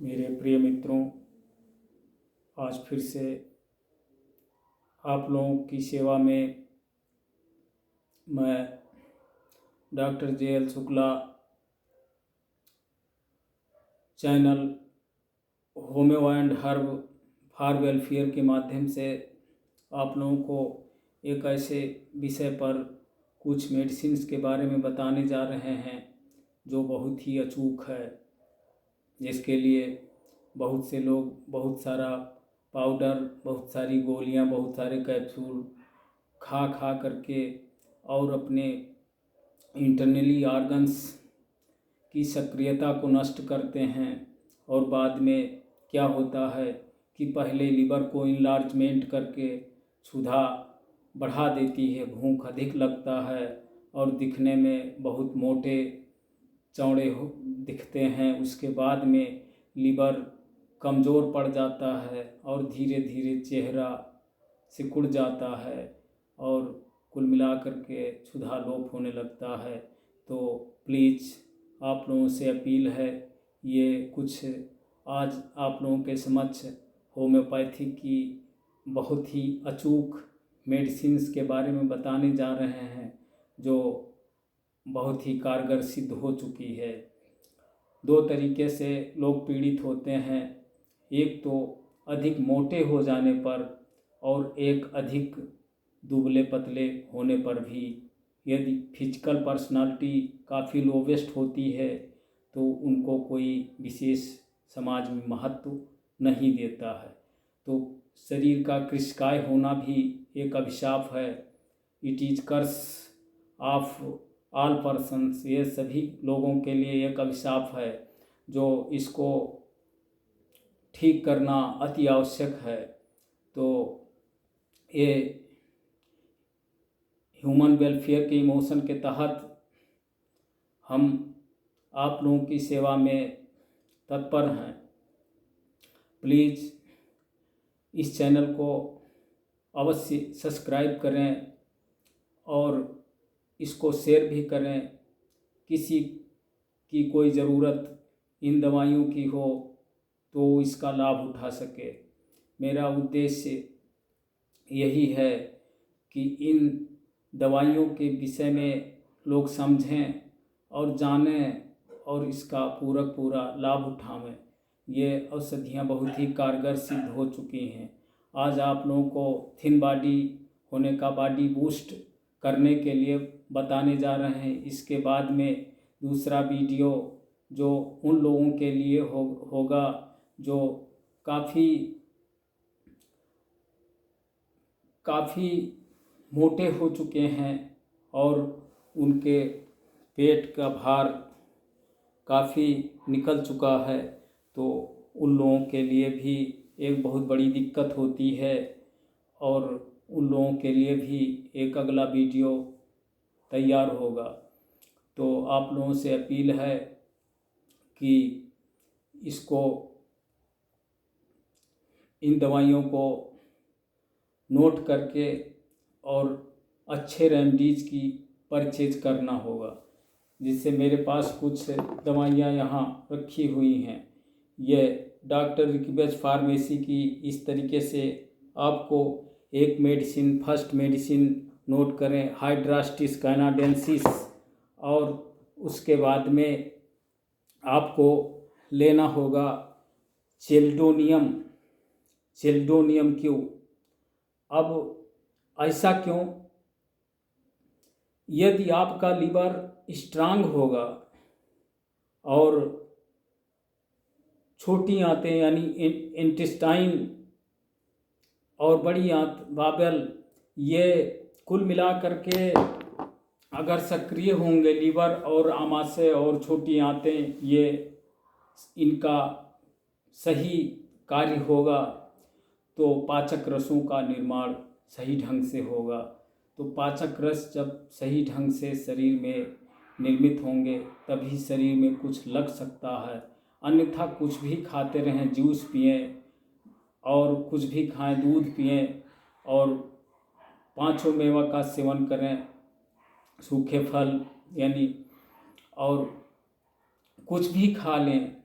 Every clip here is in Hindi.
मेरे प्रिय मित्रों, आज फिर से आप लोगों की सेवा में मैं doctor JL Shukla channel homeo and herb for welfare के माध्यम से आप लोगों को एक ऐसे विषय पर कुछ मेडिसिन्स के बारे में बताने जा रहे हैं जो बहुत ही अचूक है, जिसके लिए बहुत से लोग बहुत सारा पाउडर, बहुत सारी गोलियां, बहुत सारे कैप्सूल खा करके और अपने इंटरनली ऑर्गन्स की सक्रियता को नष्ट करते हैं। और बाद में क्या होता है कि पहले लीवर को इनलार्जमेंट करके क्षुधा बढ़ा देती है, भूख अधिक लगता है और दिखने में बहुत मोटे चौड़े दिखते हैं। उसके बाद में लीवर कमज़ोर पड़ जाता है और धीरे धीरे चेहरा सिकुड़ जाता है और कुल मिलाकर के क्षुधा लोप होने लगता है। तो प्लीज़ आप लोगों से अपील है, ये कुछ आज आप लोगों के समक्ष होम्योपैथी की बहुत ही अचूक मेडिसिन्स के बारे में बताने जा रहे हैं जो बहुत ही कारगर सिद्ध हो चुकी है। दो तरीके से लोग पीड़ित होते हैं, एक तो अधिक मोटे हो जाने पर और एक अधिक दुबले पतले होने पर भी। यदि फिजिकल पर्सनालिटी काफ़ी लोवेस्ट होती है तो उनको कोई विशेष समाज में महत्व नहीं देता है। तो शरीर का कृशकाय होना भी एक अभिशाप है। It is curse of all persons, ये सभी लोगों के लिए एक अभिशाप है जो इसको ठीक करना अति आवश्यक है। तो ये ह्यूमन वेलफेयर के इमोशन के तहत हम आप लोगों की सेवा में तत्पर हैं। प्लीज़ इस चैनल को अवश्य सब्सक्राइब करें और इसको शेयर भी करें। किसी की कोई ज़रूरत इन दवाइयों की हो तो इसका लाभ उठा सके। मेरा उद्देश्य यही है कि इन दवाइयों के विषय में लोग समझें और जानें और इसका पूरा लाभ उठावें। ये औषधियाँ बहुत ही कारगर सिद्ध हो चुकी हैं। आज आप लोगों को थिन बॉडी होने का बॉडी बूस्ट करने के लिए बताने जा रहे हैं। इसके बाद में दूसरा वीडियो जो उन लोगों के लिए होगा जो काफ़ी मोटे हो चुके हैं और उनके पेट का भार काफ़ी निकल चुका है, तो उन लोगों के लिए भी एक बहुत बड़ी दिक्कत होती है और उन लोगों के लिए भी एक अगला वीडियो तैयार होगा। तो आप लोगों से अपील है कि इन दवाइयों को नोट करके और अच्छे रेमेडीज़ की परचेज करना होगा। जिससे मेरे पास कुछ दवाइयाँ यहाँ रखी हुई हैं। ये डॉक्टर रिक्वेस्ट फार्मेसी की इस तरीके से आपको एक मेडिसिन, फर्स्ट मेडिसिन नोट करें हाइड्रास्टिस कैनाडेंसिस, और उसके बाद में आपको लेना होगा चेल्डोनियम क्यू। अब ऐसा क्यों? यदि आपका लीवर स्ट्रांग होगा और छोटी आंतें यानी इंटेस्टाइन और बड़ी आंत बावेल, ये कुल मिला करके अगर सक्रिय होंगे, लीवर और आमाशय और छोटी आंतें, ये इनका सही कार्य होगा तो पाचक रसों का निर्माण सही ढंग से होगा। तो पाचक रस जब सही ढंग से शरीर में निर्मित होंगे तभी शरीर में कुछ लग सकता है। अन्यथा कुछ भी खाते रहें, जूस पिएं और कुछ भी खाएं, दूध पिएं और पांचों मेवा का सेवन करें, सूखे फल यानी, और कुछ भी खा लें,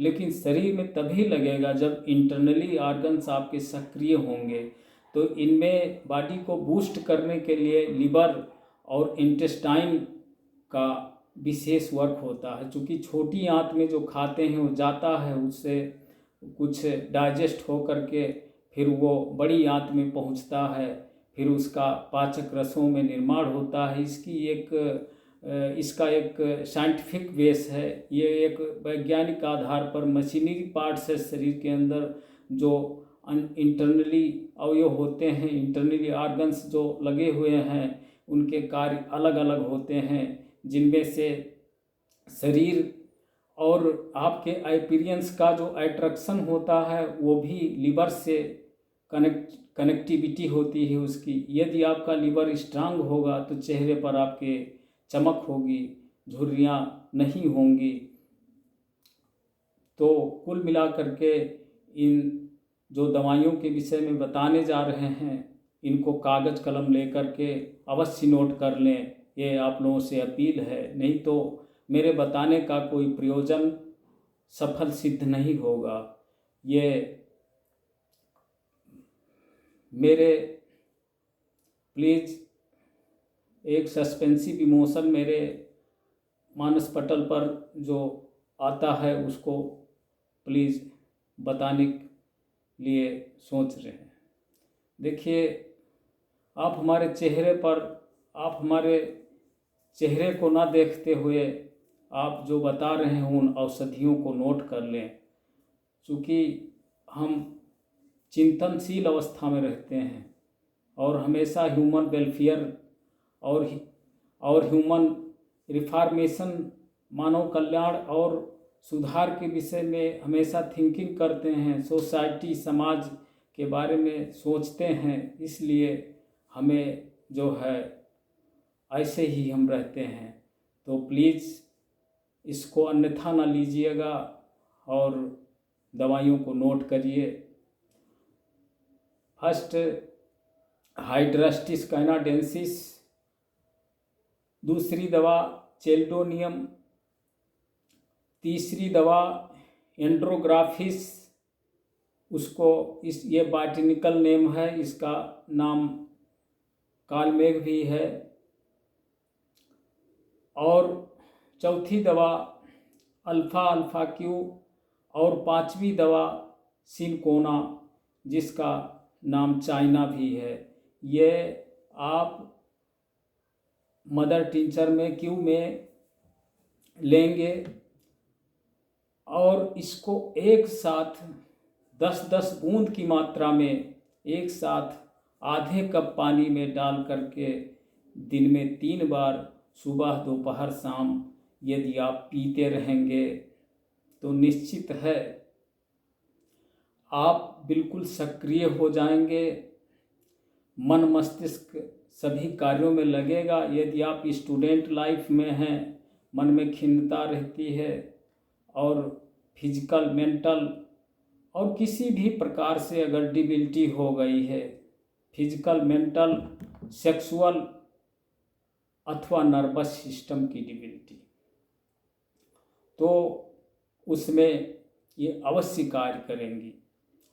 लेकिन शरीर में तभी लगेगा जब इंटरनली ऑर्गन्स आपके सक्रिय होंगे। तो इनमें बॉडी को बूस्ट करने के लिए लिवर और इंटेस्टाइन का विशेष वर्क होता है। चूँकि छोटी आंत में जो खाते हैं वो जाता है, उससे कुछ डाइजेस्ट हो करके फिर वो बड़ी आंत में पहुंचता है, फिर उसका पाचक रसों में निर्माण होता है। इसका एक साइंटिफिक बेस है। ये एक वैज्ञानिक आधार पर मशीनरी पार्ट्स है शरीर के अंदर जो इंटरनली अवयव होते हैं, इंटरनली ऑर्गन्स जो लगे हुए हैं, उनके कार्य अलग अलग होते हैं, जिनमें से शरीर और आपके अपीयरेंस का जो अट्रैक्शन होता है वो भी लिवर से कनेक्टिविटी होती है उसकी। यदि आपका लिवर स्ट्रांग होगा तो चेहरे पर आपके चमक होगी, झुर्रियाँ नहीं होंगी। तो कुल मिलाकर के इन जो दवाइयों के विषय में बताने जा रहे हैं, इनको कागज़ कलम लेकर के अवश्य नोट कर लें, ये आप लोगों से अपील है। नहीं तो मेरे बताने का कोई प्रयोजन सफल सिद्ध नहीं होगा। ये मेरे प्लीज़ एक सस्पेंसिव इमोशन मेरे मानस पटल पर जो आता है उसको प्लीज़ बताने के लिए सोच रहे हैं। देखिए, आप हमारे चेहरे को ना देखते हुए आप जो बता रहे हैं उन औषधियों को नोट कर लें। चूँकि हम चिंतनशील अवस्था में रहते हैं और हमेशा ह्यूमन वेलफेयर और ह्यूमन रिफॉर्मेशन, मानव कल्याण और सुधार के विषय में हमेशा थिंकिंग करते हैं, सोसाइटी समाज के बारे में सोचते हैं। इसलिए हमें जो है ऐसे ही हम रहते हैं। तो प्लीज़ इसको अन्यथा ना लीजिएगा और दवाइयों को नोट करिए। फर्स्ट हाइड्रास्टिस कैनाडेंसिस, दूसरी दवा चेल्डोनियम, तीसरी दवा एंड्रोग्राफिस, ये बॉटनिकल नेम है, इसका नाम कालमेघ भी है। और चौथी दवा अल्फा क्यू, और पांचवी दवा सिनकोना, जिसका नाम चाइना भी है। ये आप मदर टिंचर में क्यू में लेंगे और इसको एक साथ 10-10 बूंद की मात्रा में एक साथ आधे कप पानी में डाल करके दिन में 3 बार सुबह दोपहर शाम यदि आप पीते रहेंगे तो निश्चित है आप बिल्कुल सक्रिय हो जाएंगे, मन मस्तिष्क सभी कार्यों में लगेगा। यदि आप स्टूडेंट लाइफ में हैं, मन में खिन्नता रहती है और फिजिकल, मेंटल और किसी भी प्रकार से अगर डिबिलिटी हो गई है, फिजिकल, मेंटल, सेक्सुअल अथवा नर्वस सिस्टम की डिबिलिटी, तो उसमें ये अवश्य कार्य करेंगी।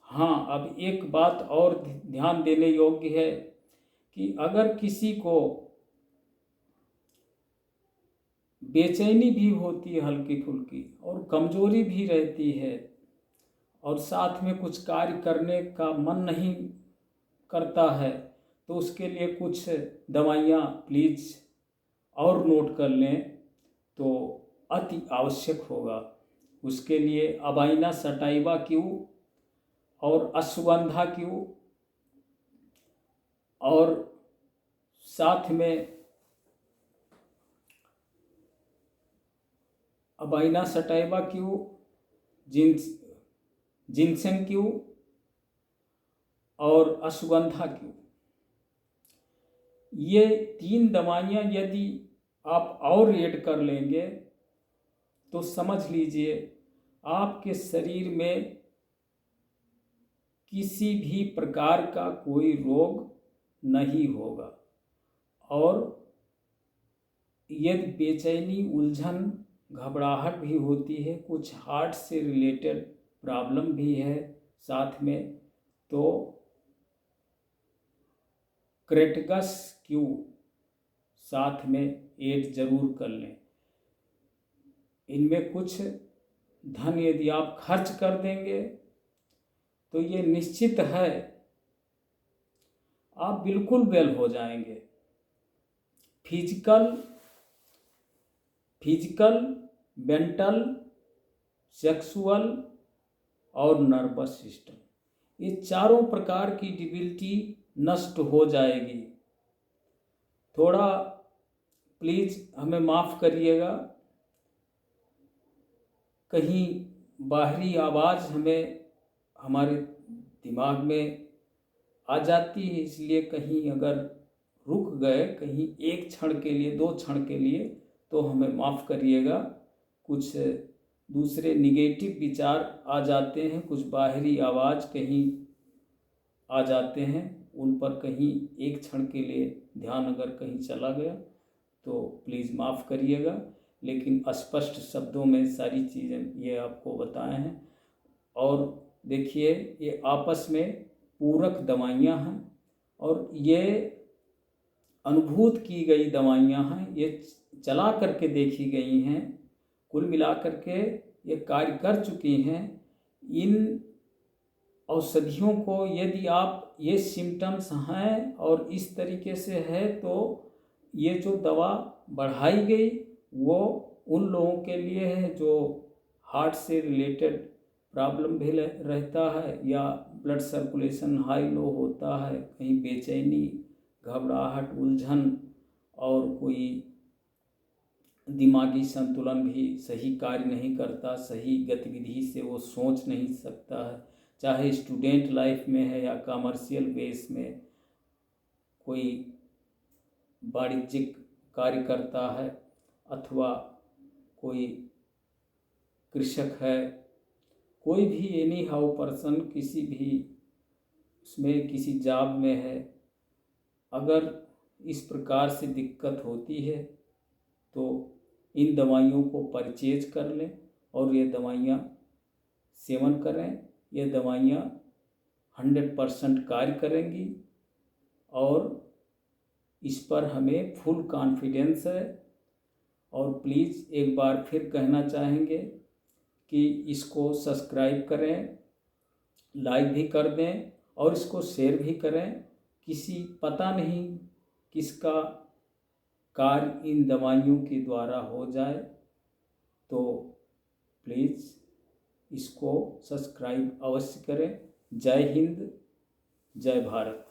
हाँ, अब एक बात और ध्यान देने योग्य है कि अगर किसी को बेचैनी भी होती है हल्की फुल्की और कमजोरी भी रहती है और साथ में कुछ कार्य करने का मन नहीं करता है, तो उसके लिए कुछ दवाइयाँ प्लीज़ और नोट कर लें तो अति आवश्यक होगा। उसके लिए अबाइना सटाइवा क्यू और अश्वगंधा क्यू और साथ में अबाइना सटाइवा क्यू, जिनसेंग क्यू और अश्वगंधा क्यू, ये 3 दवाइयाँ यदि आप और ऐड कर लेंगे तो समझ लीजिए आपके शरीर में किसी भी प्रकार का कोई रोग नहीं होगा। और यदि बेचैनी, उलझन घबराहट भी होती है, कुछ हार्ट से रिलेटेड प्रॉब्लम भी है साथ में, तो क्रेटगस क्यू साथ में ऐड जरूर कर लें। इनमें कुछ धन यदि आप खर्च कर देंगे तो ये निश्चित है आप बिल्कुल वेल हो जाएंगे। फिजिकल, मेंटल, सेक्सुअल और नर्वस सिस्टम, ये चारों प्रकार की डिबिलिटी नष्ट हो जाएगी। थोड़ा प्लीज़ हमें माफ़ करिएगा, कहीं बाहरी आवाज़ हमारे दिमाग में आ जाती है, इसलिए कहीं अगर रुक गए कहीं एक क्षण के लिए, 2 क्षण के लिए, तो हमें माफ़ करिएगा। कुछ दूसरे निगेटिव विचार आ जाते हैं, कुछ बाहरी आवाज़ कहीं आ जाते हैं, उन पर कहीं एक क्षण के लिए ध्यान अगर कहीं चला गया तो प्लीज़ माफ़ करिएगा। लेकिन स्पष्ट शब्दों में सारी चीज़ें ये आपको बताए हैं। और देखिए, ये आपस में पूरक दवाइयाँ हैं और ये अनुभूत की गई दवाइयाँ हैं, ये चला करके देखी गई हैं, कुल मिलाकर के ये कार्य कर चुकी हैं। इन औषधियों को यदि आप ये सिम्टम्स हैं और इस तरीके से है तो ये जो दवा बढ़ाई गई वो उन लोगों के लिए है जो हार्ट से रिलेटेड प्रॉब्लम भी रहता है, या ब्लड सर्कुलेशन हाई लो होता है, कहीं बेचैनी, घबराहट, उलझन और कोई दिमागी संतुलन भी सही कार्य नहीं करता, सही गतिविधि से वो सोच नहीं सकता है, चाहे स्टूडेंट लाइफ में है या कमर्शियल बेस में कोई वाणिज्यिक कार्य करता है, अथवा कोई कृषक है, कोई भी एनी हाउ पर्सन किसी भी उसमें किसी जॉब में है, अगर इस प्रकार से दिक्कत होती है तो इन दवाइयों को परचेज कर लें और ये दवाइयाँ सेवन करें। ये दवाइयाँ 100% कार्य करेंगी और इस पर हमें फुल कॉन्फिडेंस है। और प्लीज़ एक बार फिर कहना चाहेंगे कि इसको सब्सक्राइब करें, लाइक भी कर दें और इसको शेयर भी करें। किसी पता नहीं किसका कार्य इन दवाइयों के द्वारा हो जाए, तो प्लीज़ इसको सब्सक्राइब अवश्य करें। जय हिंद, जय भारत।